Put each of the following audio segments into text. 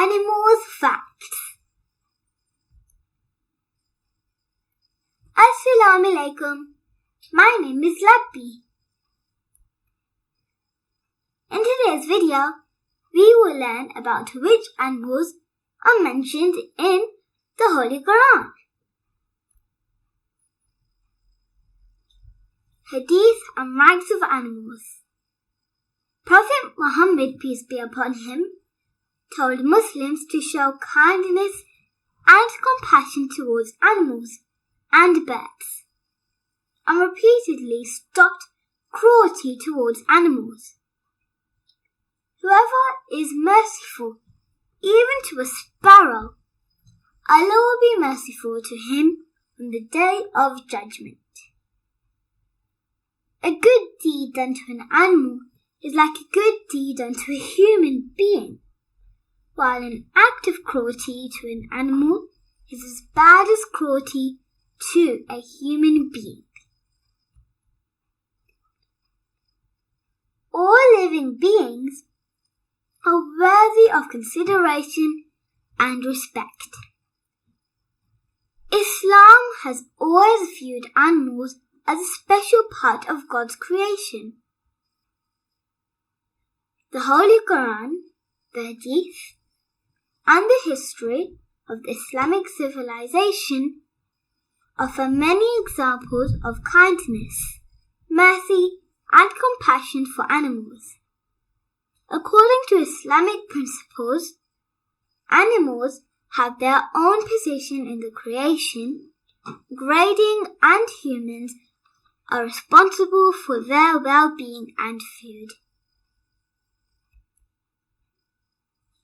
Animals Facts. Assalamu alaikum. My name is Labbi. In today's video, we will learn about which animals are mentioned in the Holy Qur'an. Hadith and Rights of Animals. Prophet Muhammad, peace be upon him, told Muslims to show kindness and compassion towards animals and birds, and repeatedly stopped cruelty towards animals. Whoever is merciful, even to a sparrow, Allah will be merciful to him on the day of judgment. A good deed done to an animal is like a good deed done to a human being, while an act of cruelty to an animal is as bad as cruelty to a human being. All living beings are worthy of consideration and respect. Islam has always viewed animals as a special part of God's creation. The Holy Qur'an, the Hadith, and the history of the Islamic civilization offer many examples of kindness, mercy, and compassion for animals. According to Islamic principles, animals have their own position in the creation, grading, and humans are responsible for their well-being and food.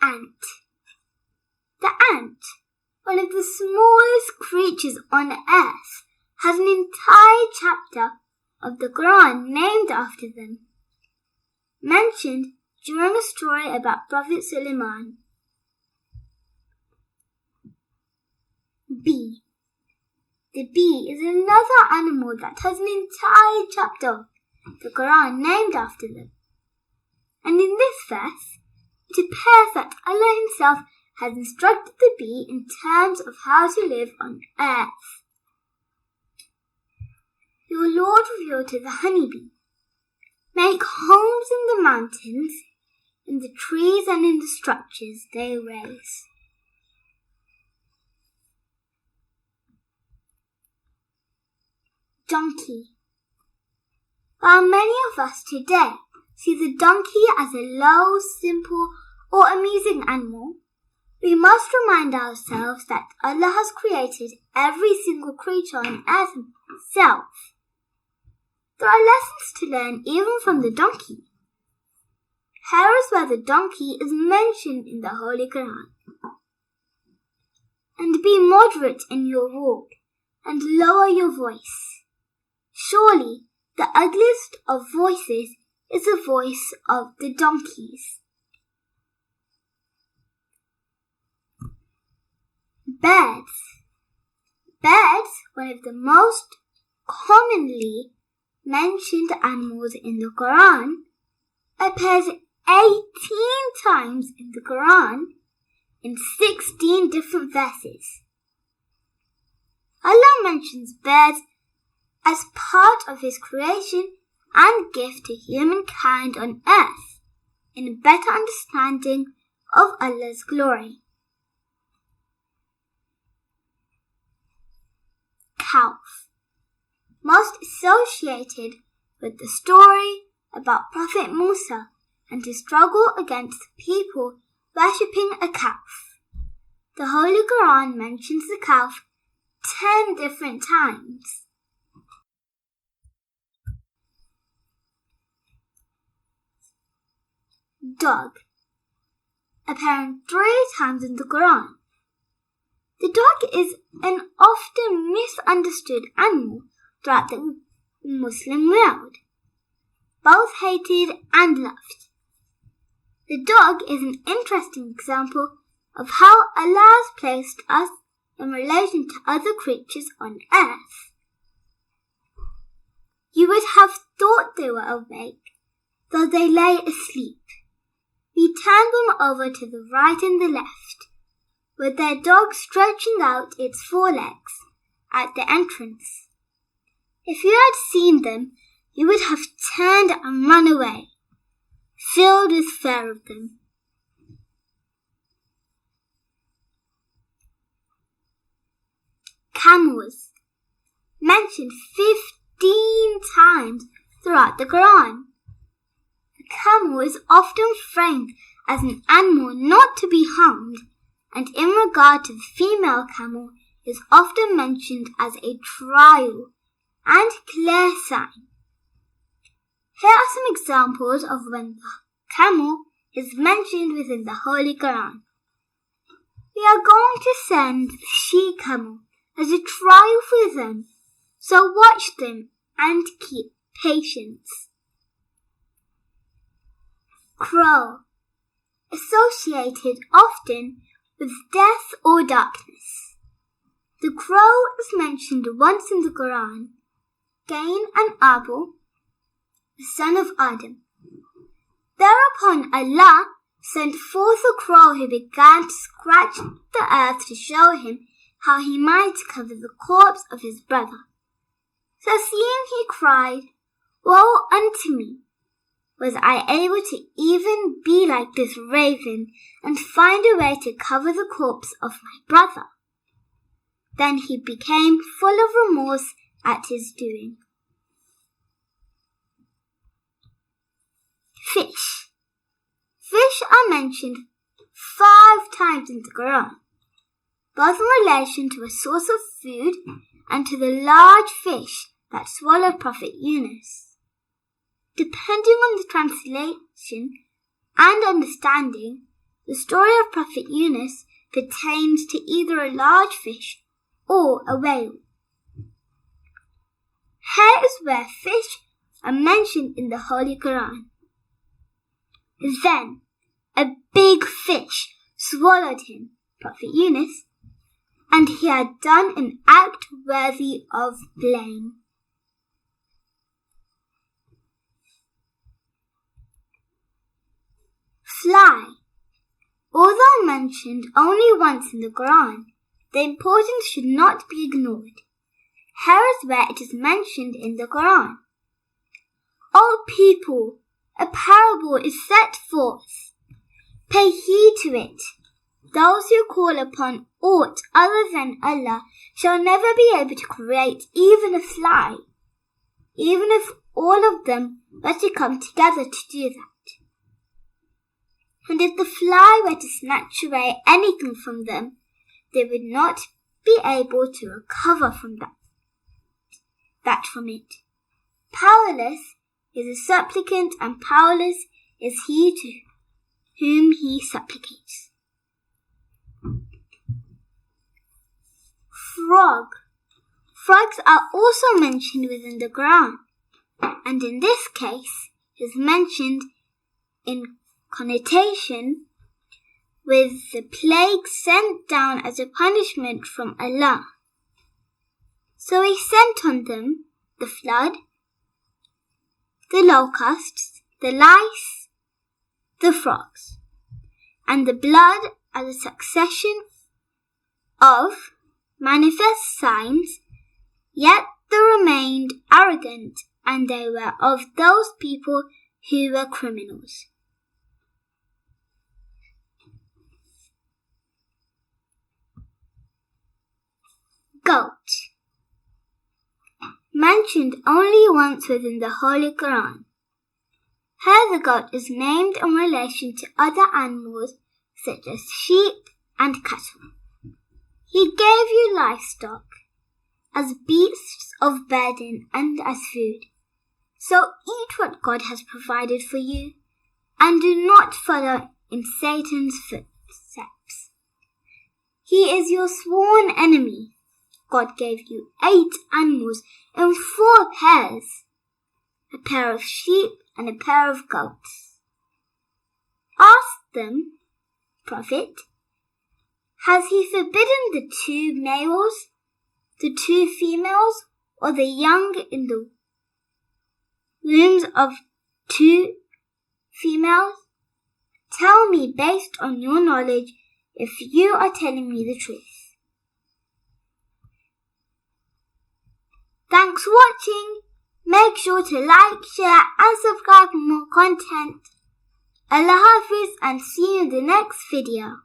Ant. The ant, one of the smallest creatures on earth, has an entire chapter of the Qur'an named after them, mentioned during a story about Prophet Sulaiman. Bee. The bee is another animal that has an entire chapter of the Qur'an named after them. And in this verse, it appears that Allah Himself has instructed the bee in terms of how to live on earth. Your Lord revealed to the honeybee, make homes in the mountains, in the trees and in the structures they raise. Donkey. While many of us today see the donkey as a low, simple, or amusing animal, we must remind ourselves that Allah has created every single creature on earth Himself. There are lessons to learn even from the donkey. Here is where the donkey is mentioned in the Holy Qur'an. And be moderate in your walk, and lower your voice. Surely the ugliest of voices is the voice of the donkeys. Birds. Birds, one of the most commonly mentioned animals in the Qur'an, appears 18 times in the Qur'an in 16 different verses. Allah mentions birds as part of His creation and gift to humankind on earth in a better understanding of Allah's glory. Calf. Most associated with the story about Prophet Musa and his struggle against people worshipping a calf. The Holy Qur'an mentions the calf 10 different times. Dog. Appearing 3 times in the Qur'an. The dog is an often misunderstood animal throughout the Muslim world, both hated and loved. The dog is an interesting example of how Allah has placed us in relation to other creatures on earth. You would have thought they were awake, though they lay asleep. We turned them over to the right and the left, with their dog stretching out its forelegs at the entrance. If you had seen them, you would have turned and run away, filled with fear of them. Camels, mentioned 15 times throughout the Qur'an. The camel is often framed as an animal not to be harmed, and in regard to the female camel, is often mentioned as a trial and clear sign. Here are some examples of when the camel is mentioned within the Holy Qur'an. We are going to send the she-camel as a trial for them, so watch them and keep patience. Crow, associated often with death or darkness. The crow is mentioned once in the Qur'an. Cain and Abel, the son of Adam. Thereupon Allah sent forth a crow who began to scratch the earth to show him how he might cover the corpse of his brother. So seeing he cried, "Woe unto me! Was I able to even be like this raven and find a way to cover the corpse of my brother?" Then he became full of remorse at his doing. Fish. Fish are mentioned 5 times in the Qur'an, both in relation to a source of food and to the large fish that swallowed Prophet Yunus. Depending on the translation and understanding, the story of Prophet Yunus pertains to either a large fish or a whale. Here is where fish are mentioned in the Holy Qur'an. Then a big fish swallowed him, Prophet Yunus, and he had done an act worthy of blame. Fly. Although mentioned only once in the Qur'an, the importance should not be ignored. Here is where it is mentioned in the Qur'an. O people, a parable is set forth. Pay heed to it. Those who call upon aught other than Allah shall never be able to create even a fly, even if all of them were to come together to do that. And if the fly were to snatch away anything from them, they would not be able to recover from that from it. Powerless is a supplicant, and powerless is he to whom he supplicates. Frog. Frogs are also mentioned within the Qur'an, and in this case is mentioned in connotation with the plague sent down as a punishment from Allah. So he sent on them the flood, the locusts, the lice, the frogs, and the blood as a succession of manifest signs, yet they remained arrogant, and they were of those people who were criminals. Goat. Mentioned only once within the Holy Qur'an. Here the goat is named in relation to other animals such as sheep and cattle. He gave you livestock as beasts of burden and as food. So eat what God has provided for you, and do not follow in Satan's footsteps. He is your sworn enemy. God gave you 8 animals and 4 pairs, a pair of sheep and a pair of goats. Ask them, Prophet, has he forbidden the 2 males, the 2 females, or the young in the wombs of 2 females? Tell me based on your knowledge if you are telling me the truth. Thanks for watching. Make sure to like, share and subscribe for more content. Allah Hafiz and see you in the next video.